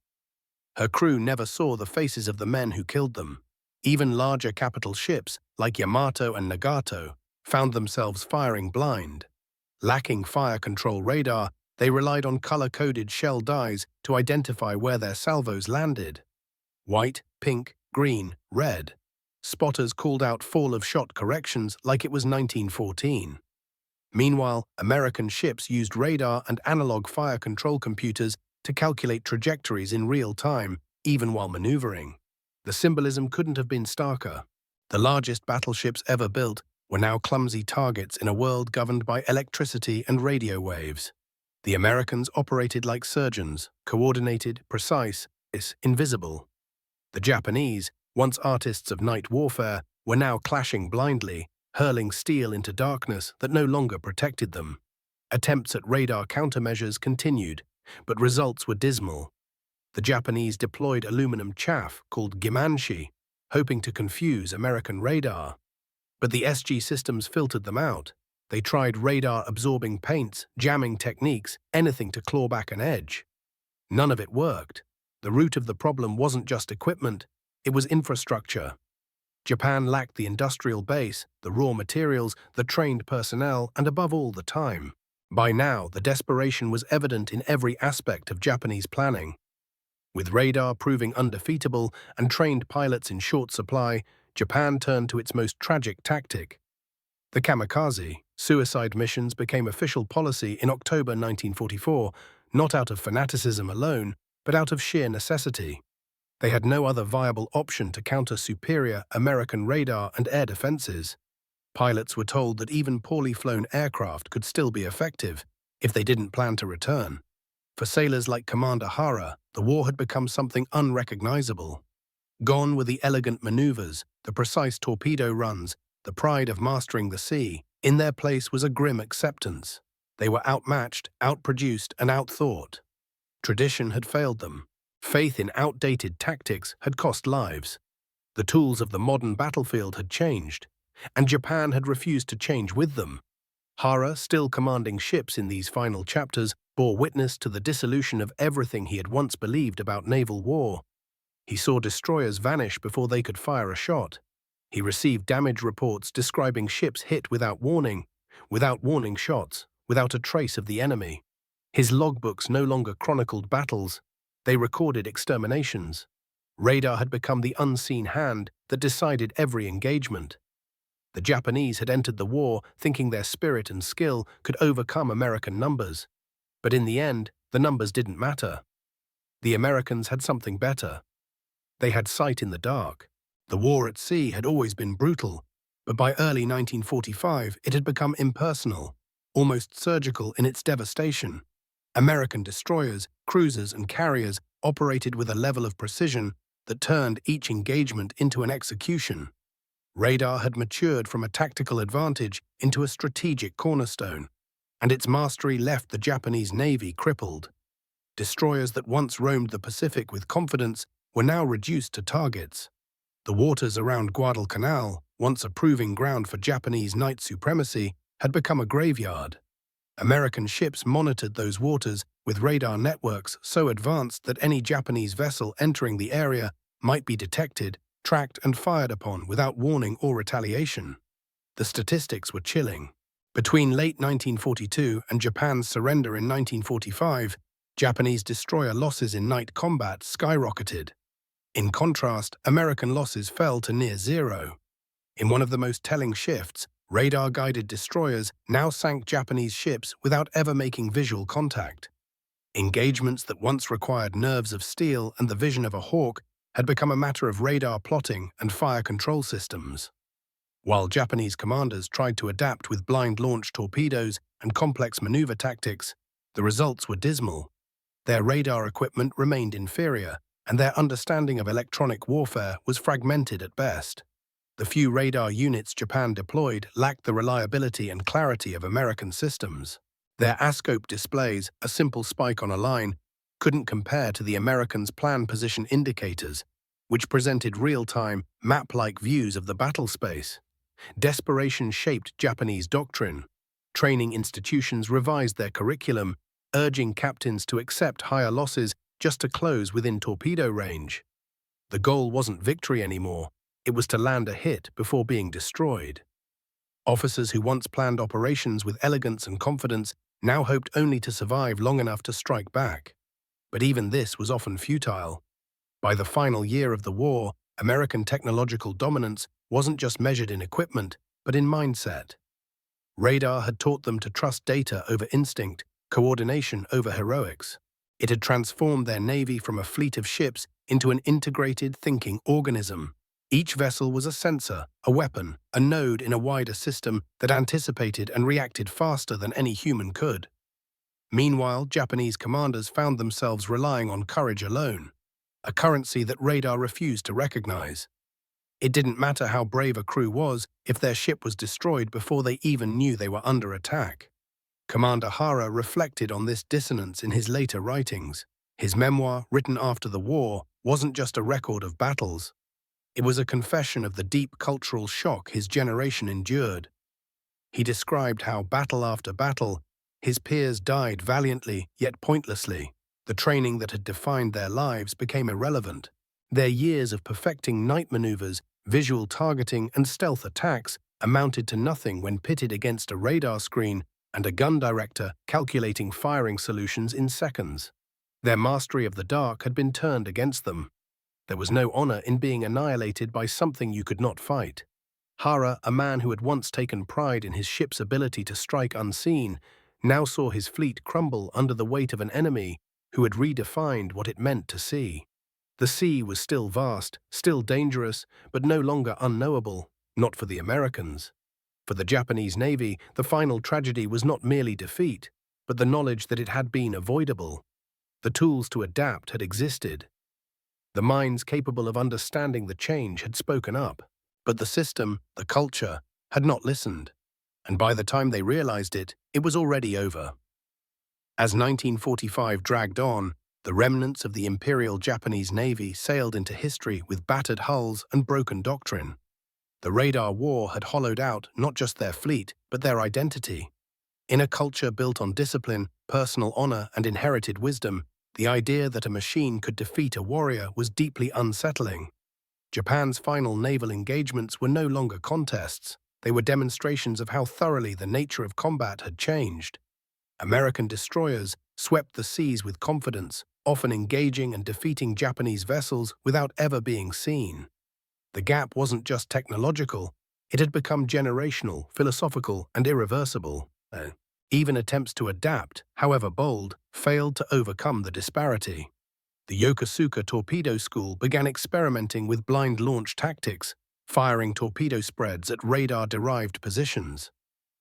Her crew never saw the faces of the men who killed them. Even larger capital ships, like Yamato and Nagato, found themselves firing blind. Lacking fire control radar, they relied on color-coded shell dyes to identify where their salvos landed. White, pink, green, red. Spotters called out fall-of-shot corrections like it was 1914. Meanwhile, American ships used radar and analog fire control computers to calculate trajectories in real time, even while maneuvering. The symbolism couldn't have been starker. The largest battleships ever built were now clumsy targets in a world governed by electricity and radio waves. The Americans operated like surgeons, coordinated, precise, invisible. The Japanese, once artists of night warfare, were now clashing blindly, hurling steel into darkness that no longer protected them. Attempts at radar countermeasures continued, but results were dismal. The Japanese deployed aluminum chaff called gimanshi, hoping to confuse American radar. But the SG systems filtered them out. They tried radar-absorbing paints, jamming techniques, anything to claw back an edge. None of it worked. The root of the problem wasn't just equipment, it was infrastructure. Japan lacked the industrial base, the raw materials, the trained personnel, and above all, the time. By now, the desperation was evident in every aspect of Japanese planning. With radar proving undefeatable and trained pilots in short supply, Japan turned to its most tragic tactic. The kamikaze, suicide missions became official policy in October 1944, not out of fanaticism alone, but out of sheer necessity. They had no other viable option to counter superior American radar and air defenses. Pilots were told that even poorly flown aircraft could still be effective if they didn't plan to return. For sailors like Commander Hara, the war had become something unrecognizable. Gone were the elegant maneuvers, the precise torpedo runs, the pride of mastering the sea. In their place was a grim acceptance. They were outmatched, outproduced, and outthought. Tradition had failed them. Faith in outdated tactics had cost lives. The tools of the modern battlefield had changed, and Japan had refused to change with them. Hara, still commanding ships in these final chapters, bore witness to the dissolution of everything he had once believed about naval war. He saw destroyers vanish before they could fire a shot. He received damage reports describing ships hit without warning shots, without a trace of the enemy. His logbooks no longer chronicled battles, they recorded exterminations. Radar had become the unseen hand that decided every engagement. The Japanese had entered the war thinking their spirit and skill could overcome American numbers. But in the end, the numbers didn't matter. The Americans had something better. They had sight in the dark. The war at sea had always been brutal, but by early 1945 it had become impersonal, almost surgical in its devastation. American destroyers, cruisers, and carriers operated with a level of precision that turned each engagement into an execution. Radar had matured from a tactical advantage into a strategic cornerstone, and its mastery left the Japanese Navy crippled. Destroyers that once roamed the Pacific with confidence were now reduced to targets. The waters around Guadalcanal, once a proving ground for Japanese night supremacy, had become a graveyard. American ships monitored those waters with radar networks so advanced that any Japanese vessel entering the area might be detected, tracked, and fired upon without warning or retaliation. The statistics were chilling. Between late 1942 and Japan's surrender in 1945, Japanese destroyer losses in night combat skyrocketed. In contrast, American losses fell to near zero. In one of the most telling shifts, radar-guided destroyers now sank Japanese ships without ever making visual contact. Engagements that once required nerves of steel and the vision of a hawk had become a matter of radar plotting and fire control systems. While Japanese commanders tried to adapt with blind-launch torpedoes and complex maneuver tactics, the results were dismal. Their radar equipment remained inferior, and their understanding of electronic warfare was fragmented at best. The few radar units Japan deployed lacked the reliability and clarity of American systems. Their ASCOPE displays, a simple spike on a line, couldn't compare to the Americans' plan position indicators, which presented real-time, map-like views of the battle space. Desperation shaped Japanese doctrine. Training institutions revised their curriculum, urging captains to accept higher losses just to close within torpedo range. The goal wasn't victory anymore. It was to land a hit before being destroyed. Officers who once planned operations with elegance and confidence now hoped only to survive long enough to strike back. But even this was often futile. By the final year of the war, American technological dominance wasn't just measured in equipment, but in mindset. Radar had taught them to trust data over instinct, coordination over heroics. It had transformed their navy from a fleet of ships into an integrated, thinking organism. Each vessel was a sensor, a weapon, a node in a wider system that anticipated and reacted faster than any human could. Meanwhile, Japanese commanders found themselves relying on courage alone, a currency that radar refused to recognize. It didn't matter how brave a crew was if their ship was destroyed before they even knew they were under attack. Commander Hara reflected on this dissonance in his later writings. His memoir, written after the war, wasn't just a record of battles. It was a confession of the deep cultural shock his generation endured. He described how, battle after battle, his peers died valiantly yet pointlessly. The training that had defined their lives became irrelevant. Their years of perfecting night maneuvers, visual targeting, and stealth attacks amounted to nothing when pitted against a radar screen and a gun director calculating firing solutions in seconds. Their mastery of the dark had been turned against them. There was no honor in being annihilated by something you could not fight. Hara, a man who had once taken pride in his ship's ability to strike unseen, now saw his fleet crumble under the weight of an enemy who had redefined what it meant to sea. The sea was still vast, still dangerous, but no longer unknowable, not for the Americans. For the Japanese Navy, the final tragedy was not merely defeat, but the knowledge that it had been avoidable. The tools to adapt had existed. The minds capable of understanding the change had spoken up, but the system, the culture, had not listened. And by the time they realized it, it was already over. As 1945 dragged on, the remnants of the Imperial Japanese Navy sailed into history with battered hulls and broken doctrine. The radar war had hollowed out not just their fleet, but their identity. In a culture built on discipline, personal honor, and inherited wisdom, the idea that a machine could defeat a warrior was deeply unsettling. Japan's final naval engagements were no longer contests. They were demonstrations of how thoroughly the nature of combat had changed. American destroyers swept the seas with confidence, often engaging and defeating Japanese vessels without ever being seen. The gap wasn't just technological, it had become generational, philosophical, and irreversible. Even attempts to adapt, however bold, failed to overcome the disparity. The Yokosuka Torpedo School began experimenting with blind launch tactics, firing torpedo spreads at radar-derived positions.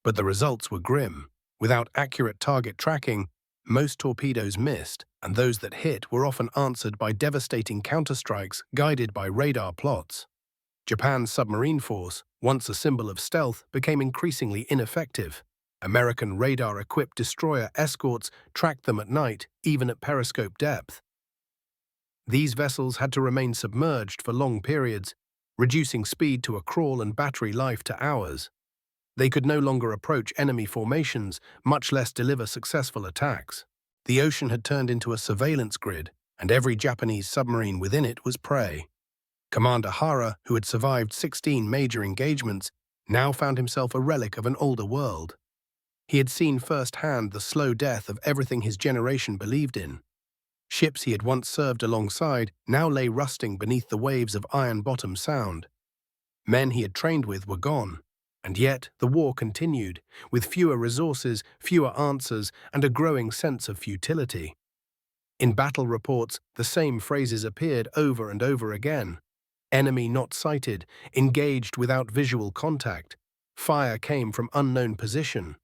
But the results were grim. Without accurate target tracking, most torpedoes missed, and those that hit were often answered by devastating counterstrikes guided by radar plots. Japan's submarine force, once a symbol of stealth, became increasingly ineffective. American radar-equipped destroyer escorts tracked them at night, even at periscope depth. These vessels had to remain submerged for long periods, reducing speed to a crawl and battery life to hours. They could no longer approach enemy formations, much less deliver successful attacks. The ocean had turned into a surveillance grid, and every Japanese submarine within it was prey. Commander Hara, who had survived 16 major engagements, now found himself a relic of an older world. He had seen firsthand the slow death of everything his generation believed in. Ships he had once served alongside now lay rusting beneath the waves of iron-bottom sound. Men he had trained with were gone. And yet, the war continued, with fewer resources, fewer answers, and a growing sense of futility. In battle reports, the same phrases appeared over and over again. Enemy not sighted, engaged without visual contact. Fire came from unknown position.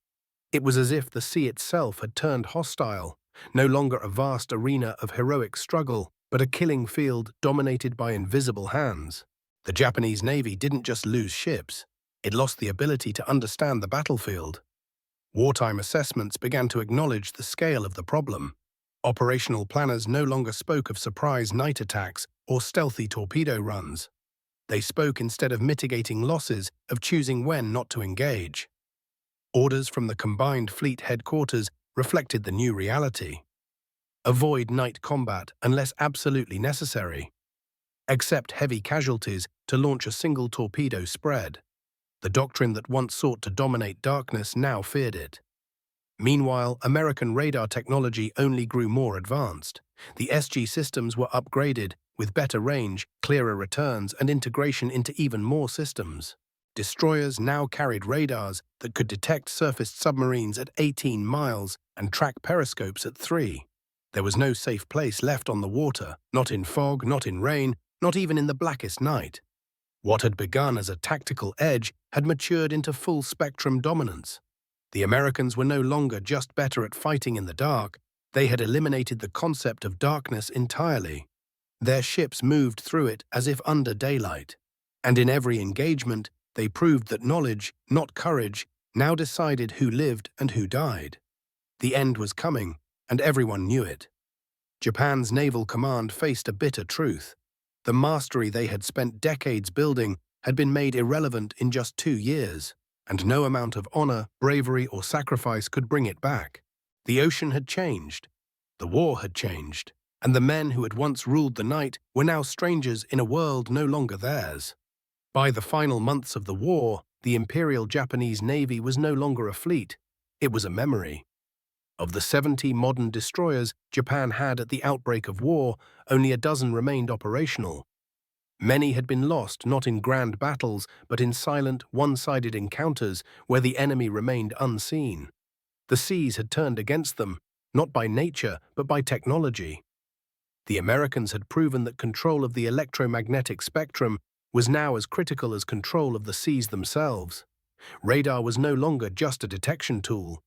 It was as if the sea itself had turned hostile, no longer a vast arena of heroic struggle, but a killing field dominated by invisible hands. The Japanese Navy didn't just lose ships. It lost the ability to understand the battlefield. Wartime assessments began to acknowledge the scale of the problem. Operational planners no longer spoke of surprise night attacks or stealthy torpedo runs. They spoke, instead of mitigating losses, of choosing when not to engage. Orders from the combined fleet headquarters reflected the new reality. Avoid night combat unless absolutely necessary. Accept heavy casualties to launch a single torpedo spread. The doctrine that once sought to dominate darkness now feared it. Meanwhile, American radar technology only grew more advanced. The SG systems were upgraded, with better range, clearer returns, and integration into even more systems. Destroyers now carried radars that could detect surfaced submarines at 18 miles and track periscopes at 3. There was no safe place left on the water, not in fog, not in rain, not even in the blackest night. What had begun as a tactical edge had matured into full-spectrum dominance. The Americans were no longer just better at fighting in the dark, they had eliminated the concept of darkness entirely. Their ships moved through it as if under daylight. And in every engagement, they proved that knowledge, not courage, now decided who lived and who died. The end was coming, and everyone knew it. Japan's naval command faced a bitter truth. The mastery they had spent decades building had been made irrelevant in just 2 years, and no amount of honor, bravery, or sacrifice could bring it back. The ocean had changed, the war had changed, and the men who had once ruled the night were now strangers in a world no longer theirs. By the final months of the war, the Imperial Japanese Navy was no longer a fleet, it was a memory. Of the 70 modern destroyers Japan had at the outbreak of war, only a dozen remained operational. Many had been lost not in grand battles, but in silent, one-sided encounters where the enemy remained unseen. The seas had turned against them, not by nature, but by technology. The Americans had proven that control of the electromagnetic spectrum was now as critical as control of the seas themselves. Radar was no longer just a detection tool.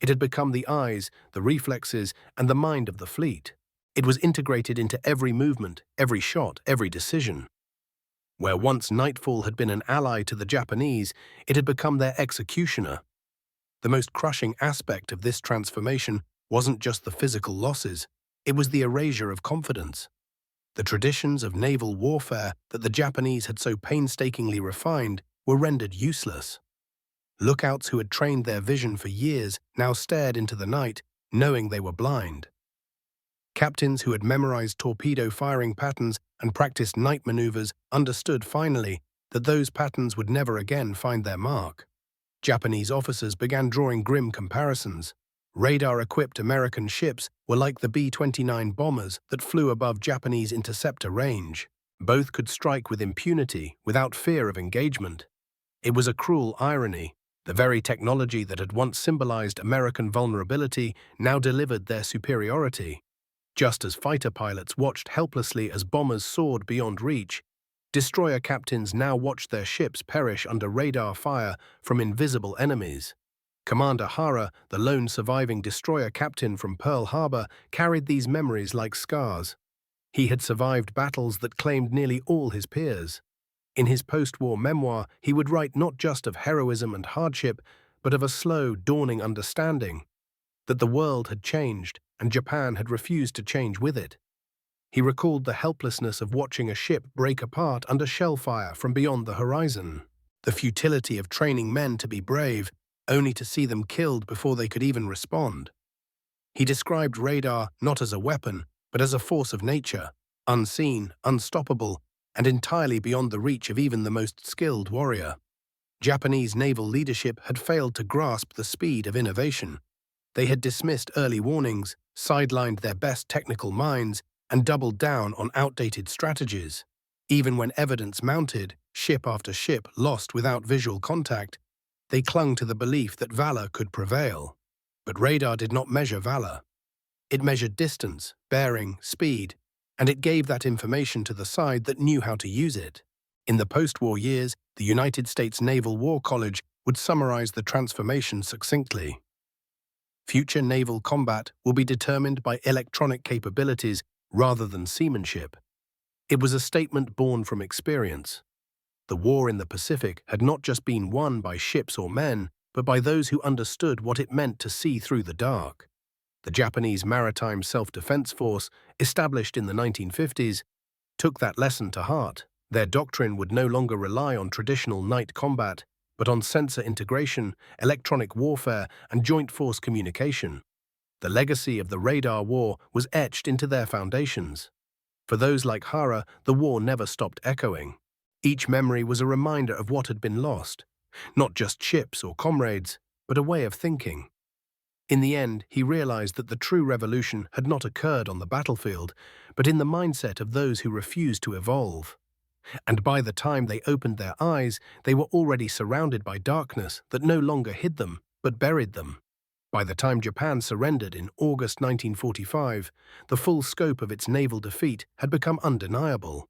It had become the eyes, the reflexes, and the mind of the fleet. It was integrated into every movement, every shot, every decision. Where once nightfall had been an ally to the Japanese, it had become their executioner. The most crushing aspect of this transformation wasn't just the physical losses, it was the erasure of confidence. The traditions of naval warfare that the Japanese had so painstakingly refined were rendered useless. Lookouts who had trained their vision for years now stared into the night, knowing they were blind. Captains who had memorized torpedo firing patterns and practiced night maneuvers understood finally that those patterns would never again find their mark. Japanese officers began drawing grim comparisons. Radar-equipped American ships were like the B-29 bombers that flew above Japanese interceptor range. Both could strike with impunity, without fear of engagement. It was a cruel irony. The very technology that had once symbolized American vulnerability now delivered their superiority. Just as fighter pilots watched helplessly as bombers soared beyond reach, destroyer captains now watched their ships perish under radar fire from invisible enemies. Commander Hara, the lone surviving destroyer captain from Pearl Harbor, carried these memories like scars. He had survived battles that claimed nearly all his peers. In his post-war memoir, he would write not just of heroism and hardship, but of a slow, dawning understanding that the world had changed and Japan had refused to change with it. He recalled the helplessness of watching a ship break apart under shell fire from beyond the horizon, the futility of training men to be brave, only to see them killed before they could even respond. He described radar not as a weapon, but as a force of nature, unseen, unstoppable, and entirely beyond the reach of even the most skilled warrior. Japanese naval leadership had failed to grasp the speed of innovation. They had dismissed early warnings, sidelined their best technical minds, and doubled down on outdated strategies. Even when evidence mounted, ship after ship lost without visual contact, they clung to the belief that valor could prevail. But radar did not measure valor. It measured distance, bearing, speed, and it gave that information to the side that knew how to use it. In the post-war years, the United States Naval War College would summarize the transformation succinctly. Future naval combat will be determined by electronic capabilities rather than seamanship. It was a statement born from experience. The war in the Pacific had not just been won by ships or men, but by those who understood what it meant to see through the dark. The Japanese Maritime Self-Defense Force, established in the 1950s, took that lesson to heart. Their doctrine would no longer rely on traditional night combat, but on sensor integration, electronic warfare, and joint force communication. The legacy of the radar war was etched into their foundations. For those like Hara, the war never stopped echoing. Each memory was a reminder of what had been lost, not just ships or comrades, but a way of thinking. In the end, he realized that the true revolution had not occurred on the battlefield, but in the mindset of those who refused to evolve. And by the time they opened their eyes, they were already surrounded by darkness that no longer hid them, but buried them. By the time Japan surrendered in August 1945, the full scope of its naval defeat had become undeniable.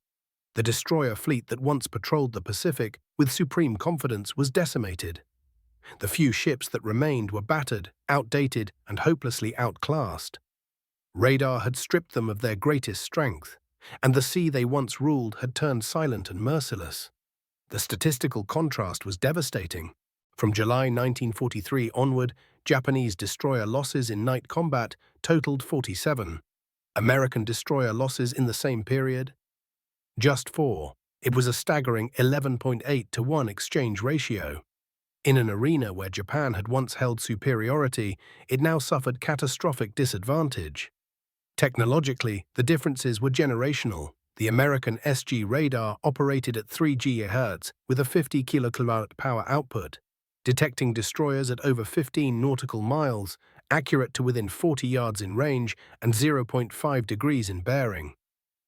The destroyer fleet that once patrolled the Pacific with supreme confidence was decimated. The few ships that remained were battered, outdated, and hopelessly outclassed. Radar had stripped them of their greatest strength, and the sea they once ruled had turned silent and merciless. The statistical contrast was devastating. From July 1943 onward, Japanese destroyer losses in night combat totaled 47. American destroyer losses in the same period? Just 4. It was a staggering 11.8 to 1 exchange ratio. In an arena where Japan had once held superiority, it now suffered catastrophic disadvantage. Technologically, the differences were generational. The American SG radar operated at 3 GHz with a 50 kW power output, detecting destroyers at over 15 nautical miles, accurate to within 40 yards in range and 0.5 degrees in bearing.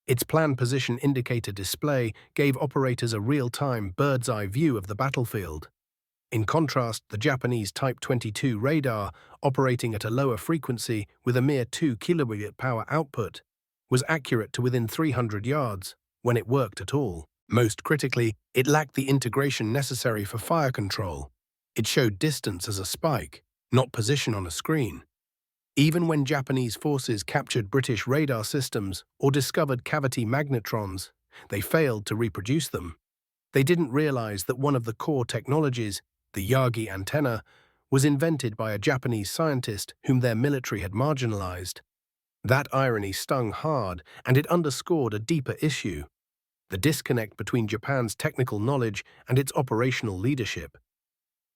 Its plan position indicator display gave operators a real-time bird's-eye view of the battlefield. In contrast, the Japanese Type 22 radar, operating at a lower frequency with a mere 2 kW power output, was accurate to within 300 yards, when it worked at all. Most critically, it lacked the integration necessary for fire control. It showed distance as a spike, not position on a screen. Even when Japanese forces captured British radar systems or discovered cavity magnetrons, they failed to reproduce them. They didn't realize that one of the core technologies, the Yagi antenna, was invented by a Japanese scientist whom their military had marginalized. That irony stung hard, and it underscored a deeper issue: the disconnect between Japan's technical knowledge and its operational leadership.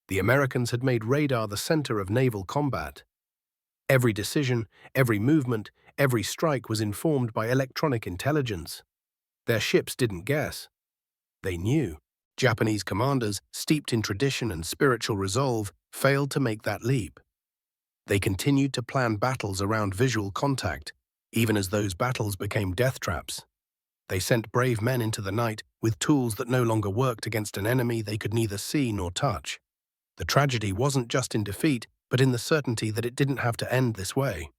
The Americans had made radar the center of naval combat. Every decision, every movement, every strike was informed by electronic intelligence. Their ships didn't guess. They knew. Japanese commanders, steeped in tradition and spiritual resolve, failed to make that leap. They continued to plan battles around visual contact, even as those battles became death traps. They sent brave men into the night with tools that no longer worked against an enemy they could neither see nor touch. The tragedy wasn't just in defeat, but in the certainty that it didn't have to end this way.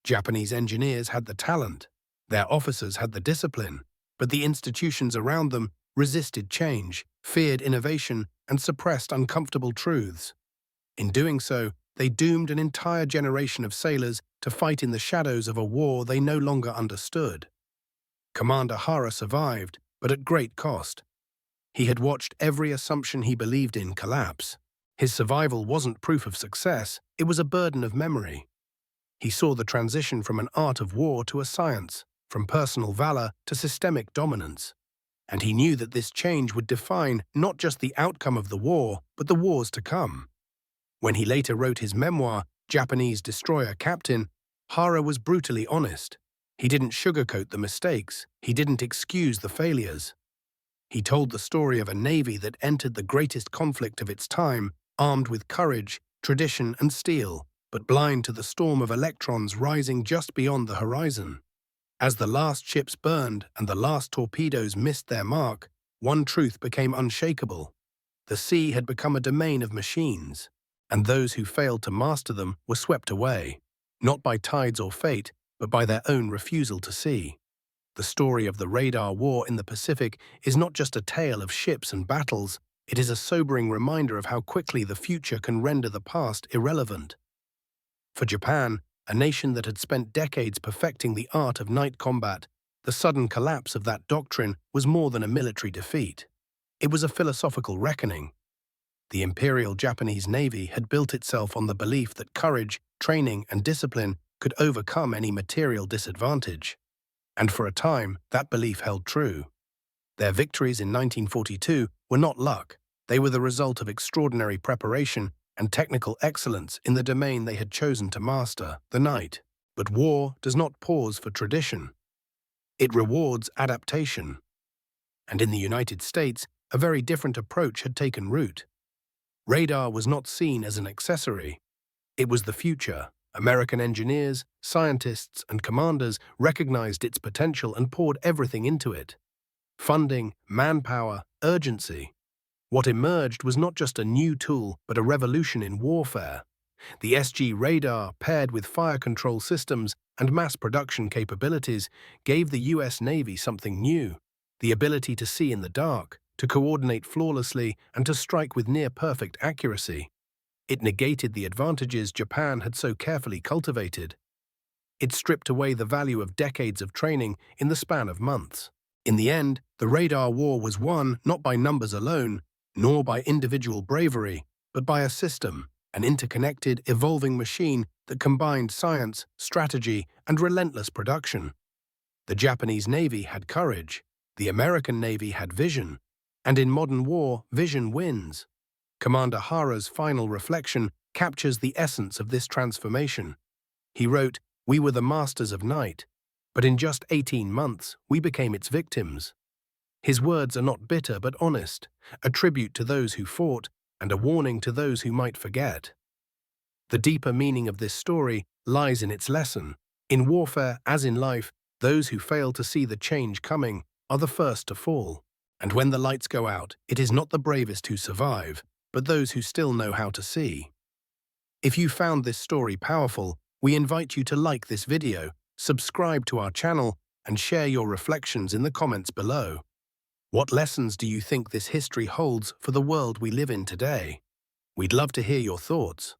Japanese engineers had the talent, their officers had the discipline, but the institutions around them resisted change, feared innovation, and suppressed uncomfortable truths. In doing so, they doomed an entire generation of sailors to fight in the shadows of a war they no longer understood. Commander Hara survived, but at great cost. He had watched every assumption he believed in collapse. His survival wasn't proof of success, it was a burden of memory. He saw the transition from an art of war to a science, from personal valor to systemic dominance. And he knew that this change would define not just the outcome of the war, but the wars to come. When he later wrote his memoir, Japanese Destroyer Captain, Hara was brutally honest. He didn't sugarcoat the mistakes, he didn't excuse the failures. He told the story of a navy that entered the greatest conflict of its time, armed with courage, tradition, and steel, but blind to the storm of electrons rising just beyond the horizon. As the last ships burned and the last torpedoes missed their mark, one truth became unshakable. The sea had become a domain of machines, and those who failed to master them were swept away, not by tides or fate, but by their own refusal to see. The story of the radar war in the Pacific is not just a tale of ships and battles, it is a sobering reminder of how quickly the future can render the past irrelevant. For Japan, a nation that had spent decades perfecting the art of night combat, the sudden collapse of that doctrine was more than a military defeat. It was a philosophical reckoning. The Imperial Japanese Navy had built itself on the belief that courage, training, and discipline could overcome any material disadvantage. And for a time, that belief held true. Their victories in 1942 were not luck. They were the result of extraordinary preparation and technical excellence in the domain they had chosen to master, the night. But war does not pause for tradition. It rewards adaptation. And in the United States, a very different approach had taken root. Radar was not seen as an accessory. It was the future. American engineers, scientists, and commanders recognized its potential and poured everything into it. Funding, manpower, urgency. What emerged was not just a new tool, but a revolution in warfare. The SG radar, paired with fire control systems and mass production capabilities, gave the U.S. Navy something new: the ability to see in the dark, to coordinate flawlessly, and to strike with near-perfect accuracy. It negated the advantages Japan had so carefully cultivated. It stripped away the value of decades of training in the span of months. In the end, the radar war was won not by numbers alone, nor by individual bravery, but by a system, an interconnected, evolving machine that combined science, strategy, and relentless production. The Japanese Navy had courage, the American Navy had vision, and in modern war, vision wins. Commander Hara's final reflection captures the essence of this transformation. He wrote, "We were the masters of night, but in just 18 months, we became its victims." His words are not bitter but honest, a tribute to those who fought and a warning to those who might forget. The deeper meaning of this story lies in its lesson. In warfare, as in life, those who fail to see the change coming are the first to fall. And when the lights go out, it is not the bravest who survive, but those who still know how to see. If you found this story powerful, we invite you to like this video, subscribe to our channel, and share your reflections in the comments below. What lessons do you think this history holds for the world we live in today? We'd love to hear your thoughts.